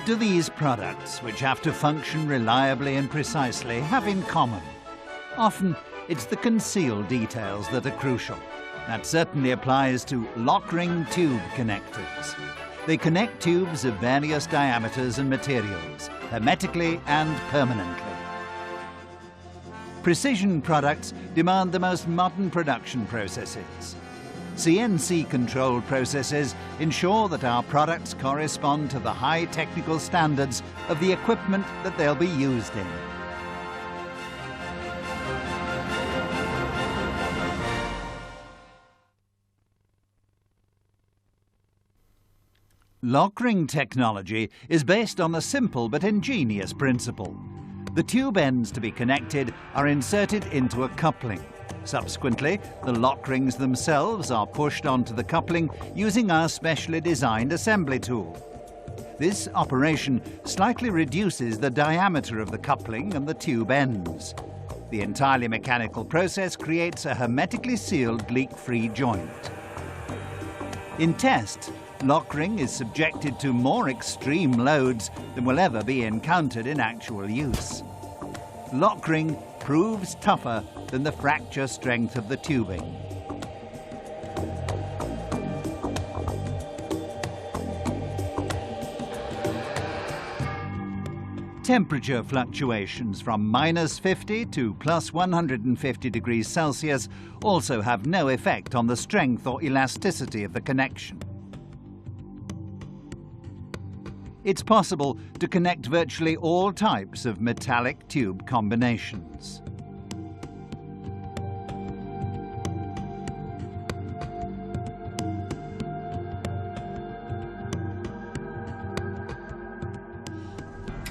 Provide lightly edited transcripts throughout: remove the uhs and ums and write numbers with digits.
What do these products, which have to function reliably and precisely, have in common? Often, it's the concealed details that are crucial. That certainly applies to lokring tube connectors. They connect tubes of various diameters and materials, hermetically and permanently. Precision products demand the most modern production processes. CNC-controlled processes ensure that our products correspond to the high technical standards of the equipment that they'll be used in. Lokring technology is based on a simple but ingenious principle. The tube ends to be connected are inserted into a coupling. Subsequently, the lock rings themselves are pushed onto the coupling using our specially designed assembly tool. This operation slightly reduces the diameter of the coupling and the tube ends. The entirely mechanical process creates a hermetically sealed leak-free joint. In tests, lokring is subjected to more extreme loads than will ever be encountered in actual use. Lokring proves tougher than the fracture strength of the tubing. Temperature fluctuations from -50 to +150 degrees Celsius also have no effect on the strength or elasticity of the connection. It's possible to connect virtually all types of metallic tube combinations.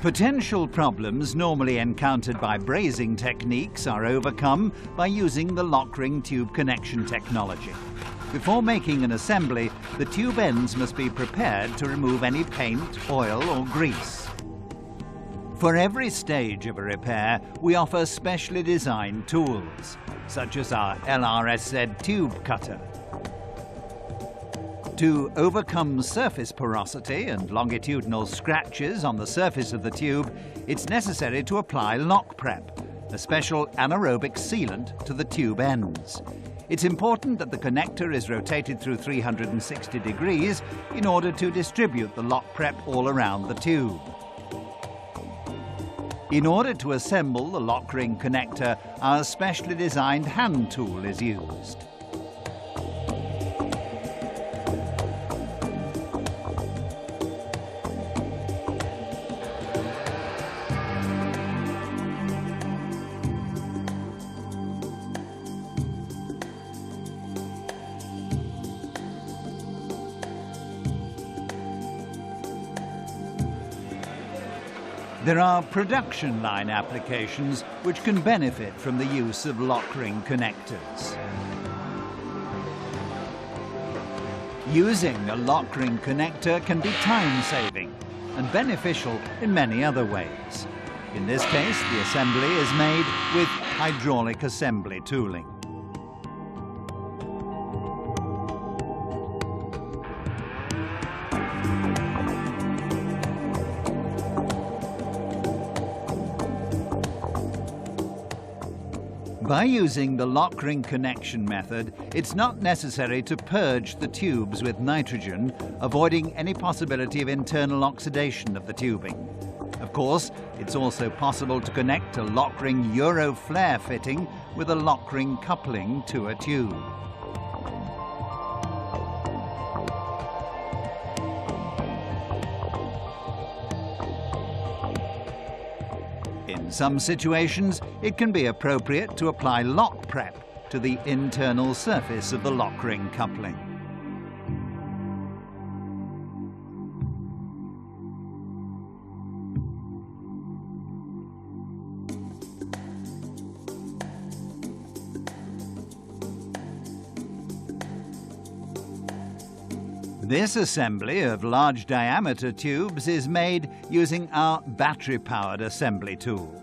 Potential problems normally encountered by brazing techniques are overcome by using the lokring tube connection technology. Before making an assembly, the tube ends must be prepared to remove any paint, oil or grease. For every stage of a repair, we offer specially designed tools, such as our LRSZ tube cutter. To overcome surface porosity and longitudinal scratches on the surface of the tube, it's necessary to apply lock prep, a special anaerobic sealant to the tube ends. It's important that the connector is rotated through 360 degrees in order to distribute the lock prep all around the tube. In order to assemble the lokring connector, our specially designed hand tool is used. There are production line applications which can benefit from the use of lokring connectors. Using a lokring connector can be time-saving and beneficial in many other ways. In this case, the assembly is made with hydraulic assembly tooling. By using the lokring connection method, it's not necessary to purge the tubes with nitrogen, avoiding any possibility of internal oxidation of the tubing. Of course, it's also possible to connect a lokring Euro flare fitting with a lokring coupling to a tube. In some situations, it can be appropriate to apply lock prep to the internal surface of the lokring coupling. This assembly of large diameter tubes is made using our battery-powered assembly tool.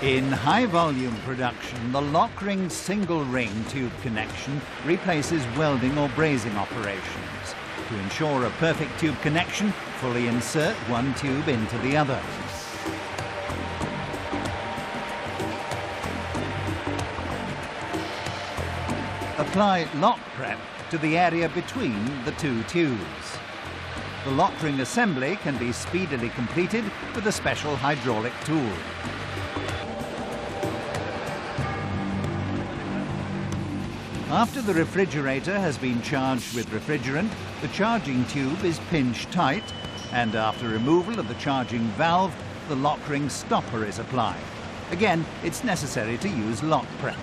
In high-volume production, the lokring single-ring tube connection replaces welding or brazing operations. To ensure a perfect tube connection, fully insert one tube into the other. Apply lock prep to the area between the two tubes. The lokring assembly can be speedily completed with a special hydraulic tool. After the refrigerator has been charged with refrigerant, the charging tube is pinched tight, and after removal of the charging valve, the lokring stopper is applied. Again, it's necessary to use lock prep.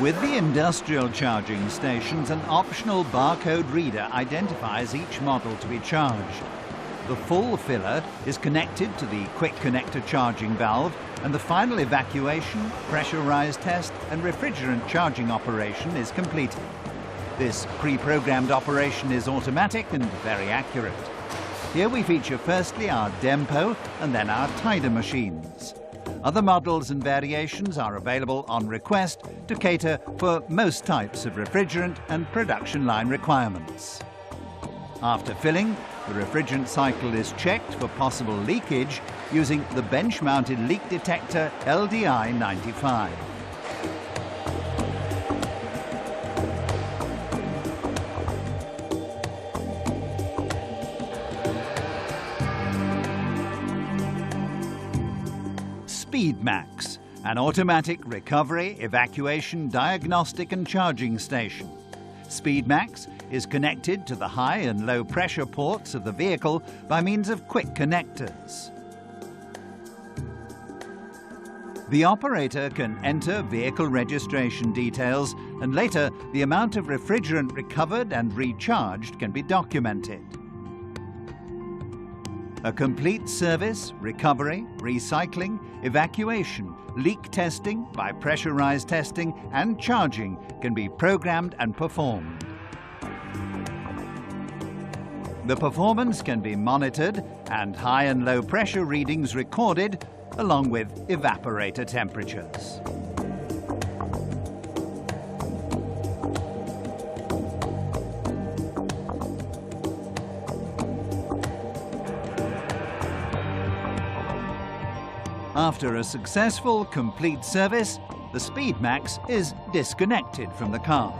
With the industrial charging stations, an optional barcode reader identifies each model to be charged. The full filler is connected to the quick connector charging valve, and the final evacuation, pressurized test and refrigerant charging operation is completed. This pre-programmed operation is automatic and very accurate. Here we feature firstly our Dempo and then our Tider machines. Other models and variations are available on request to cater for most types of refrigerant and production line requirements. After filling, the refrigerant cycle is checked for possible leakage using the bench-mounted leak detector LDI 95. SpeedMax, an automatic recovery, evacuation, diagnostic and charging station. SpeedMax is connected to the high and low pressure ports of the vehicle by means of quick connectors. The operator can enter vehicle registration details, and later the amount of refrigerant recovered and recharged can be documented. A complete service, recovery, recycling, evacuation, leak testing by pressurized testing and charging can be programmed and performed. The performance can be monitored and high and low pressure readings recorded along with evaporator temperatures. After a successful, complete service, the SpeedMax is disconnected from the car.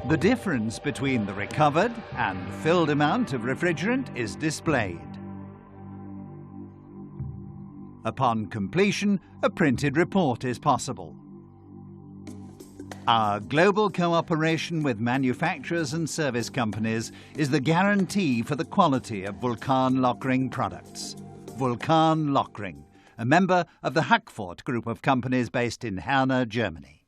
The difference between the recovered and filled amount of refrigerant is displayed. Upon completion, a printed report is possible. Our global cooperation with manufacturers and service companies is the guarantee for the quality of Vulcan Lokring products. Vulcan Lokring, a member of the Hackfort group of companies based in Herne, Germany.